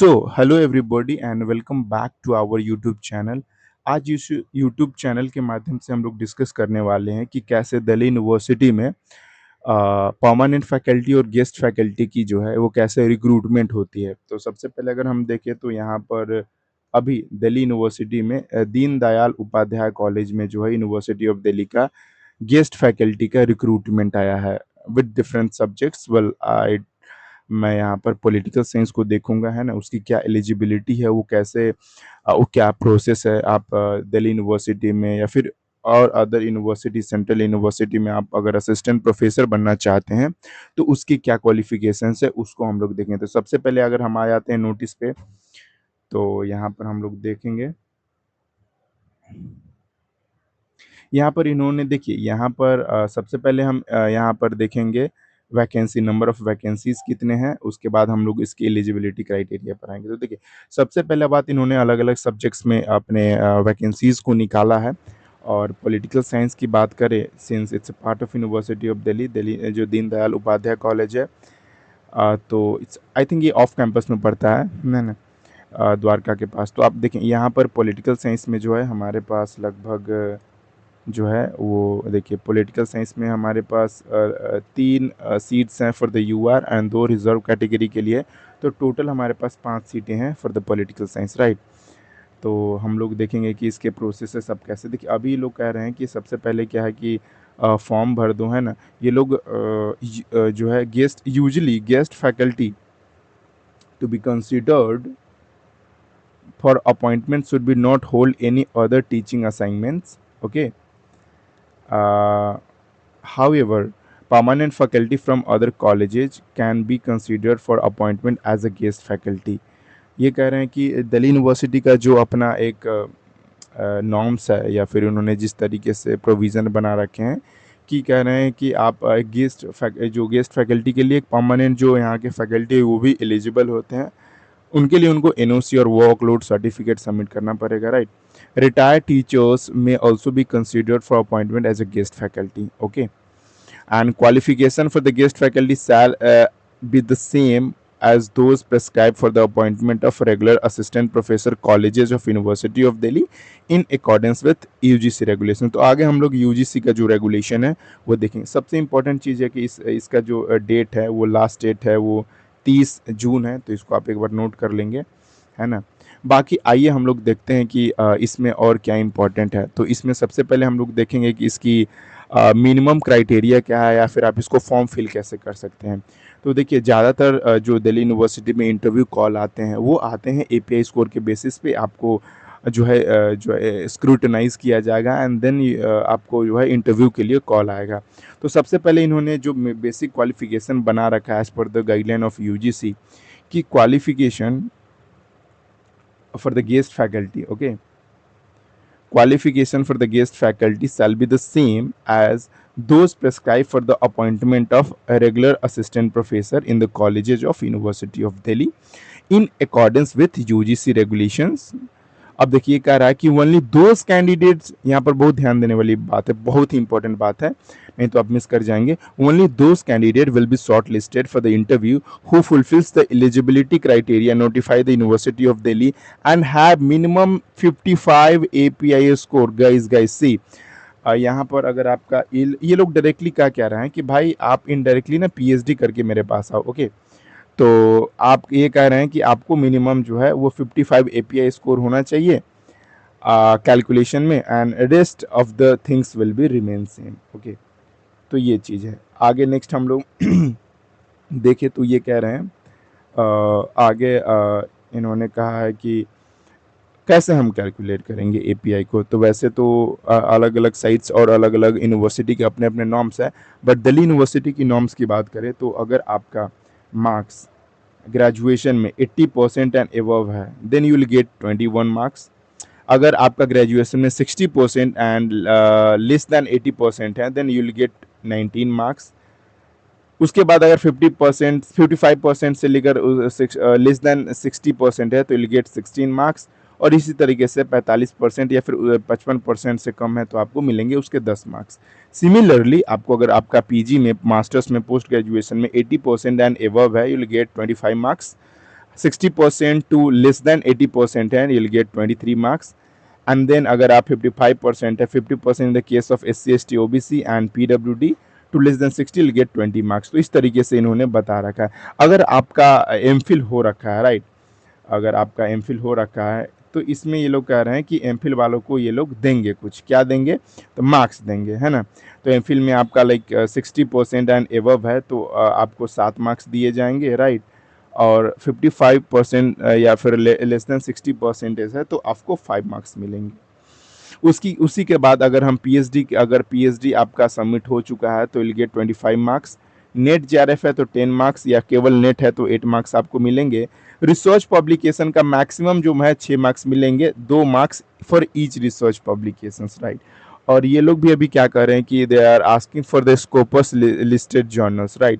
So hello everybody and welcome back to our YouTube channel. आज इस YouTube channel के माध्यम से हम लोग डिस्कस करने वाले हैं कि कैसे दिल्ली यूनिवर्सिटी में परमानेंट फैकल्टी और गेस्ट फैकल्टी की जो है वो कैसे रिक्रूटमेंट होती है। तो सबसे पहले अगर हम देखें तो यहाँ पर अभी दिल्ली यूनिवर्सिटी में दीनदयाल उपाध्याय कॉलेज में जो है यूनिवर्सिटी ऑफ दिल्ली का गेस्ट फैकल्टी का रिक्रूटमेंट आया है with different subjects. Well I मैं यहाँ पर पॉलिटिकल साइंस को देखूंगा, है ना, उसकी क्या एलिजिबिलिटी है, वो कैसे वो क्या प्रोसेस है। आप दिल्ली यूनिवर्सिटी में या फिर और अदर यूनिवर्सिटी, सेंट्रल यूनिवर्सिटी में आप अगर असिस्टेंट प्रोफेसर बनना चाहते हैं तो उसकी क्या क्वालिफिकेशंस है उसको हम लोग देखेंगे। तो सबसे पहले अगर हम आ जाते हैं नोटिस पे, तो यहाँ पर हम लोग देखेंगे। यहाँ पर इन्होंने देखिए, यहाँ पर सबसे पहले हम यहाँ पर देखेंगे वैकेंसी, नंबर ऑफ वैकेंसीज कितने हैं, उसके बाद हम लोग इसकी एलिजिबिलिटी क्राइटेरिया पर आएंगे। तो देखिए, सबसे पहले बात, इन्होंने अलग अलग सब्जेक्ट्स में अपने वैकेंसीज को निकाला है। और पॉलिटिकल साइंस की बात करें, since it's part of university of Delhi, Delhi जो दीनदयाल उपाध्याय कॉलेज है, तो इट्स आई थिंक ये ऑफ कैंपस में पड़ता है ना, द्वारका के पास। तो आप देखें यहाँ पर पॉलिटिकल साइंस में जो है हमारे पास लगभग जो है वो देखिए, पॉलिटिकल साइंस में हमारे पास 3 सीट्स हैं for the UR and 2 reserve category के लिए। तो टोटल हमारे पास 5 सीटें हैं for the political science, right. तो हम लोग देखेंगे कि इसके प्रोसेस सब कैसे। देखिए, अभी लोग कह रहे हैं कि सबसे पहले क्या है कि फॉर्म भर दो, है ना। ये लोग जो है guest, usually guest faculty to be considered for appointment should be not hold any other teaching assignments, okay. However, permanent faculty from other colleges can be considered for appointment as a guest faculty. ये कह रहे हैं कि Delhi university का जो अपना एक norms है, या फिर उन्होंने जिस तरीके से प्रोविज़न बना रखे हैं कि कह रहे हैं कि आप जो गेस्ट फैकल्टी के लिए एक परमानेंट जो यहाँ के फैकल्टी है वो भी एलिजिबल होते हैं। उनके लिए उनको एनओसी और वर्कलोड सर्टिफिकेट सबमिट करना पड़ेगा, right. Retired teachers may also be considered for appointment as a guest faculty, okay. And qualification for the guest faculty shall be the same as those prescribed for the appointment of regular assistant professor colleges of University of Delhi in accordance with UGC regulation। तो आगे हम लोग UGC का जो regulation है वो देखेंगे। सबसे इम्पोर्टेंट चीज़ है कि इसका जो डेट है, वो लास्ट डेट है वो 30 जून है, तो इसको आप एक बार नोट कर लेंगे, है ना। बाकी आइए हम लोग देखते हैं कि इसमें और क्या इम्पोर्टेंट है। तो इसमें सबसे पहले हम लोग देखेंगे कि इसकी मिनिमम क्राइटेरिया क्या है, या फिर आप इसको फॉर्म फिल कैसे कर सकते हैं। तो देखिए, ज़्यादातर जो दिल्ली यूनिवर्सिटी में इंटरव्यू कॉल आते हैं वो आते हैं एपीआई स्कोर के बेसिस पे। आपको जो है स्क्रूटनाइज किया जाएगा एंड देन आपको जो है इंटरव्यू के लिए कॉल आएगा। तो सबसे पहले इन्होंने जो बेसिक क्वालिफिकेशन बना रखा है as per the guideline of UGC की qualification for the guest faculty, okay. Qualification for the guest faculty shall be the same as those prescribed for the appointment of a regular assistant professor in the colleges of University of Delhi in accordance with UGC regulations। अब देखिए, कह रहा है कि only those candidates, यहाँ पर बहुत ध्यान देने वाली बात है, बहुत ही इंपॉर्टेंट बात है, नहीं तो आप मिस कर जाएंगे। Only those candidate will be short listed for the interview who fulfils the eligibility criteria notify the university of Delhi and have minimum 55 API score. Guys see, यहाँ पर अगर आपका ये लोग डायरेक्टली क्या रहे हैं कि भाई आप इनडायरेक्टली ना PhD करके मेरे पास आओ, ओके। तो आप ये कह रहे हैं कि आपको मिनिमम जो है वो 55 API स्कोर होना चाहिए कैलकुलेशन में, and rest of the things will be remain same, okay. तो ये चीज़ है। आगे नेक्स्ट हम लोग देखें तो ये कह रहे हैं आगे इन्होंने कहा है कि कैसे हम कैलकुलेट करेंगे API को। तो वैसे तो अलग अलग साइट्स और अलग अलग यूनिवर्सिटी के अपने अपने नॉर्म्स हैं, बट दिल्ली यूनिवर्सिटी की नॉर्म्स की बात करें तो अगर आपका मार्क्स ग्रेजुएशन में 80% एंड एबव है then you will get 21 marks. अगर आपका ग्रेजुएशन में 60% एंड लेस देन 80% है then you will get 19 marks. उसके बाद अगर 50%, 55% से लेकर लेस देन 60% है तो विल गेट 16 मार्क्स। और इसी तरीके से 45% या फिर 55% से कम है तो आपको मिलेंगे उसके 10 मार्क्स। सिमिलरली आपको अगर आपका पीजी में, मास्टर्स में, पोस्ट ग्रेजुएशन में 80% एंड एबव है, you will gate 25 marks. 60% to less than 80% है, you'll get 23 marks. And then अगर आप 55% है, 50% in the case of SC ST OBC and PWD to less than 60 you'll get 20 marks. तो इस तरीके से इन्होंने बता रखा है। अगर आपका एमफिल हो रखा है, राइट, अगर आपका एमफिल हो रखा है तो इसमें ये लोग कह रहे हैं कि एमफिल वालों को ये लोग देंगे, कुछ क्या देंगे, तो मार्क्स देंगे, है ना। तो एमफिल में आपका लाइक 60% एंड एबव है तो आपको 7 मार्क्स दिए जाएंगे, राइट। और 55% या फिर लेस देन 60% है तो आपको 5 मार्क्स मिलेंगे। उसकी उसी के बाद अगर हम पीएचडी आपका सबमिट हो चुका है तो will get 25 marks. Net JRF है तो 10 मार्क्स, या केवल नेट है तो 8 मार्क्स आपको मिलेंगे। रिसर्च पब्लिकेशन का मैक्सिमम जो है 6 मार्क्स मिलेंगे, 2 marks for each research publication, right. और ये लोग भी अभी क्या कर रहे हैं कि they are asking for the Scopus listed journals, right.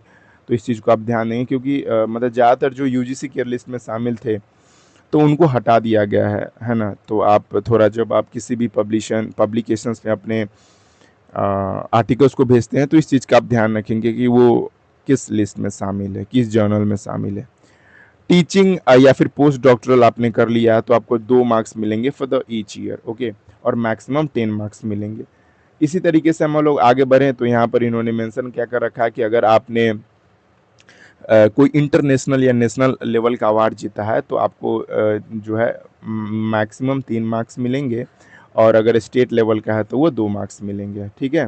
तो इस चीज़ को आप ध्यान देंगे क्योंकि मतलब ज़्यादातर जो यूजीसी केयर लिस्ट में शामिल थे तो उनको हटा दिया गया है ना। तो आप थोड़ा जब आप किसी भी पब्लिकेशंस में अपने आर्टिकल्स को भेजते हैं तो इस चीज़ का आप ध्यान रखेंगे कि वो किस लिस्ट में शामिल है, किस जर्नल में शामिल है। टीचिंग या फिर पोस्ट डॉक्टरल आपने कर लिया तो आपको 2 मार्क्स मिलेंगे for the each year, okay, और मैक्सिमम 10 मार्क्स मिलेंगे। इसी तरीके से हम लोग आगे बढ़ें तो यहाँ पर इन्होंने मेंशन क्या कर रखा है कि अगर आपने कोई इंटरनेशनल या नेशनल लेवल का अवार्ड जीता है तो आपको जो है मैक्सिमम 3 मार्क्स मिलेंगे, और अगर स्टेट लेवल का है तो वो 2 मार्क्स मिलेंगे, ठीक है।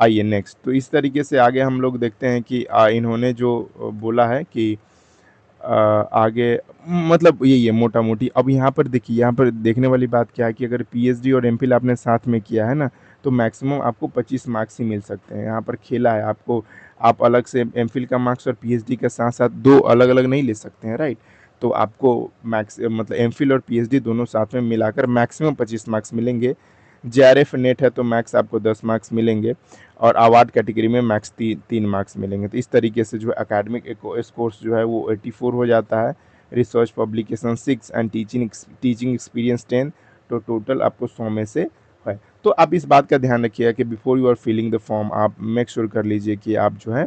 आइए नेक्स्ट, तो इस तरीके से आगे हम लोग देखते हैं कि इन्होंने जो बोला है कि आगे मतलब यही है मोटा मोटी। अब यहाँ पर देखिए, यहाँ पर देखने वाली बात क्या है कि अगर पीएचडी और एमफिल आपने साथ में किया है ना तो मैक्सिमम आपको 25 मार्क्स ही मिल सकते हैं। यहाँ पर खेला है आपको, आप अलग से एमफिल का मार्क्स और पीएचडी के साथ साथ 2 अलग अलग नहीं ले सकते हैं, राइट। तो आपको मैक्स मतलब एमफिल और पीएचडी दोनों साथ में मिलाकर मैक्सिमम 25 मार्क्स मिलेंगे। जेआरएफ नेट है तो मैक्स आपको 10 मार्क्स मिलेंगे, और अवार्ड कैटेगरी में मैक्स 3 मार्क्स मिलेंगे। तो इस तरीके से जो है एकेडमिक स्कोर्स जो है वो 84 हो जाता है, research publication 6 and teaching experience 10, तो टोटल आपको 100 में से है। तो आप इस बात का ध्यान रखिएगा कि before you are filling the form आप मेक श्योर कर लीजिए कि आप जो है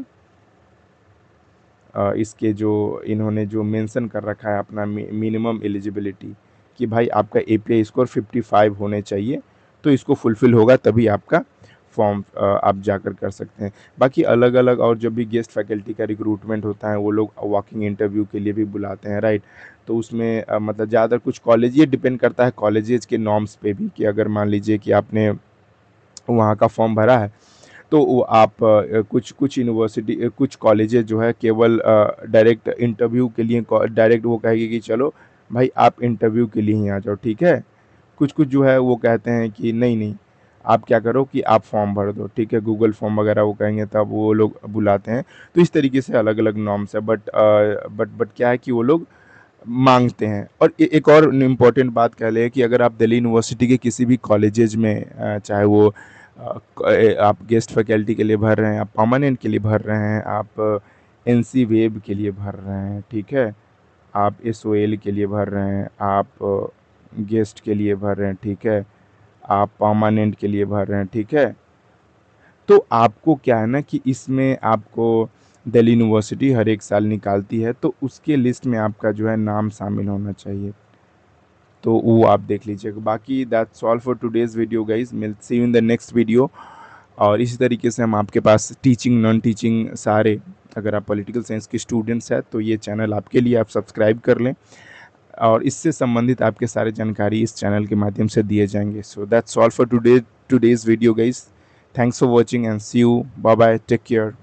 इसके जो इन्होंने जो मेंशन कर रखा है अपना मिनिमम एलिजिबिलिटी कि भाई आपका एपीआई स्कोर 55 होने चाहिए, तो इसको फुलफ़िल होगा तभी आपका फॉर्म आप जाकर कर सकते हैं। बाकी अलग अलग और जब भी गेस्ट फैकल्टी का रिक्रूटमेंट होता है वो लोग वॉकिंग इंटरव्यू के लिए भी बुलाते हैं, राइट। तो उसमें मतलब ज़्यादातर कुछ कॉलेज, ये डिपेंड करता है कॉलेजेस के नॉर्म्स पे भी कि अगर मान लीजिए कि आपने वहाँ का फॉर्म भरा है तो वो आप कुछ कुछ यूनिवर्सिटी कुछ कॉलेजेस जो है केवल डायरेक्ट इंटरव्यू के लिए डायरेक्ट वो कहेगी कि चलो भाई आप इंटरव्यू के लिए ही आ जाओ, ठीक है। कुछ कुछ जो है वो कहते हैं कि नहीं नहीं, आप क्या करो कि आप फॉर्म भर दो, ठीक है, गूगल फॉर्म वगैरह वो कहेंगे तब वो लोग बुलाते हैं। तो इस तरीके से अलग अलग नॉर्म्स है, बट क्या है कि वो लोग मांगते हैं। और एक और इम्पॉर्टेंट बात कह लें कि अगर आप दिल्ली यूनिवर्सिटी के किसी भी कॉलेजेज में चाहे वो आप गेस्ट फैकल्टी के लिए भर रहे हैं, आप परमानेंट के लिए भर रहे हैं, आप एनसी वेब के लिए भर रहे हैं, ठीक है, आप एसओएल के लिए भर रहे हैं, आप गेस्ट के लिए भर रहे हैं, ठीक है, आप परमानेंट के लिए भर रहे हैं, ठीक है। तो आपको क्या है ना कि इसमें आपको दिल्ली यूनिवर्सिटी हर एक साल निकालती है तो उसके लिस्ट में आपका जो है नाम शामिल होना चाहिए, तो वो आप देख लीजिएगा। बाकी that's all for today's video guys, मिल see you in the next video. और इसी तरीके से हम आपके पास टीचिंग नॉन टीचिंग सारे, अगर आप पॉलिटिकल साइंस के स्टूडेंट्स हैं तो ये चैनल आपके लिए, आप सब्सक्राइब कर लें और इससे संबंधित आपके सारे जानकारी इस चैनल के माध्यम से दिए जाएंगे। So that's all for today's video guys, thanks for watching and see you, bye bye, take care.